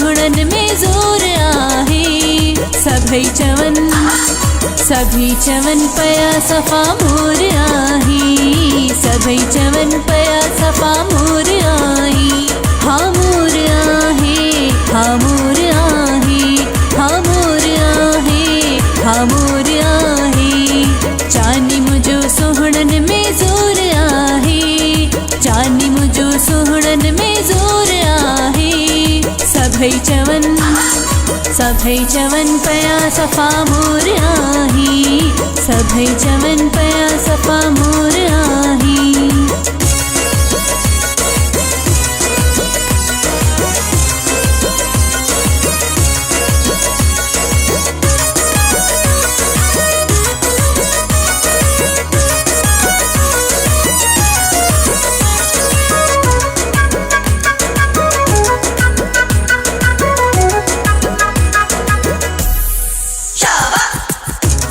सुहणन में ज़ोर आहे। सभई चवन पया सफ़ा मोर आही। सभई चवन पया सफ़ा मोर आही। हा मोर आहे, हा मोर आहे, हा मोर आहे, हा मोर आहे। चांदी मुझो सुहणन में ज़ोर आहे। चांदी मुझो सुहणन में ज़ोर आहे। सभई चवन पया सफ़ा मोर आही। सभई चवन पया सफ़ा मोर आही।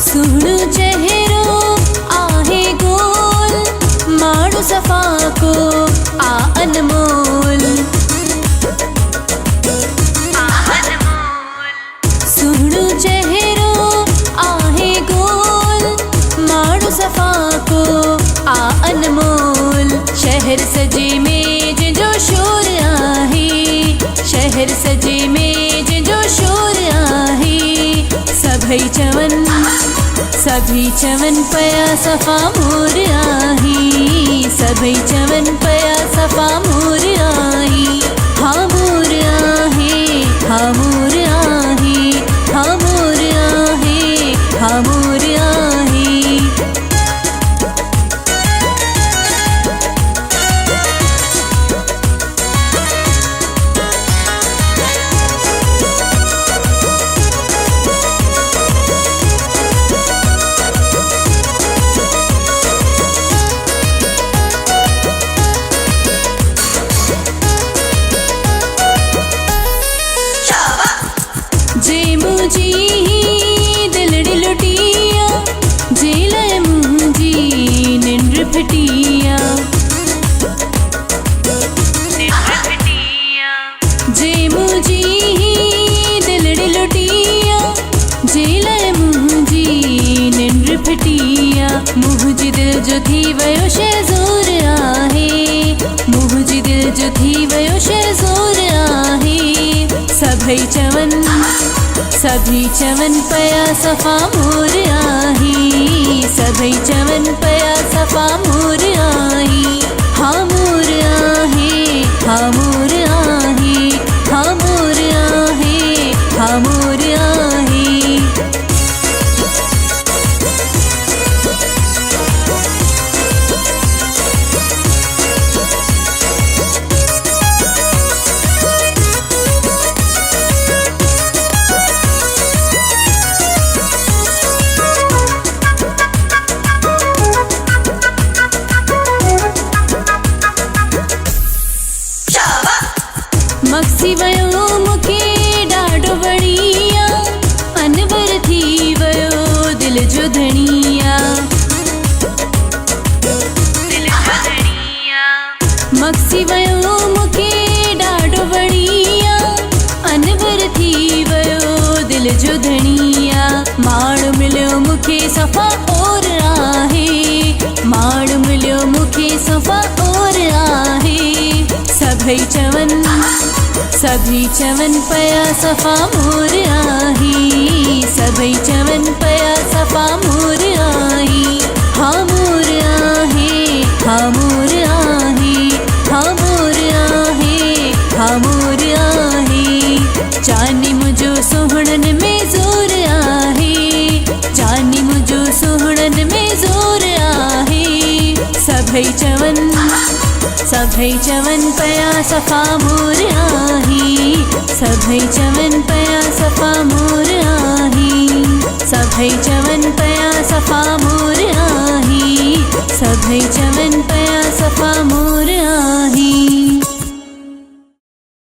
सुहणो चेहरो आहे गोल, माण्हू सफ़ा को आ अनमोल। सुहणो चेहरो आहे गोल, माण्हू सफ़ा को आ अनमोल। शहर सजे में जंहिंजो शोर आहे। शहर सजे में जंहिंजो शोर आहे। सभई चवन पया सफ़ा मोर आही। सभई चवन पया सफ़ा मोर आही। हा मोर आहे, हा मोर आहे, हा मोर आहे, हा मोर आहे। जे मुझी दिलड़ी लुटिया, जे लाए मुझी निंद्र फिटिया। जे मुझी दिलड़ी लुटिया, जे लाए मुझी निंद्र फिटिया। मुझी दिल जो थी वयो शे ज़ोर आहे। मुझी दिल जो थी वयो शे ज़ोर आहे। सभई चवन पया सफ़ा मोर आही। सभई चवन पया सफ़ा मोर आही। हा मोर आहे, हा मोर आहे, हा मोर आहे, हा मोर आहे। मक्सी वयो मुखे ॾाढो बढ़िया, अनवर थी वयो दिल जो धणिया। मक्सी वयो मुखे ॾाढो बढ़िया, अनवर थी वयो दिल जो धणिया। माण्हू मिलियो मुखे सफ़ा और आहे। माण्हू मिलियो मुखे सफ़ा और आहे। सभई चवन पया सफ़ा मोर आही। सभई चवन पया सफ़ा मोर आही। हा मोर आहे, हा मोर आहे, हा मोर आहे, हा मोर आहे। चांदी मुझो सुहणन में ज़ोर आहे। चांदी मुझो सुहणन में ज़ोर आहे। सभई चवन पया सफ़ा मोर आही। सभई चवन पया सफ़ा मोर आही। सभई चवन पया सफ़ा मोर आही। सभई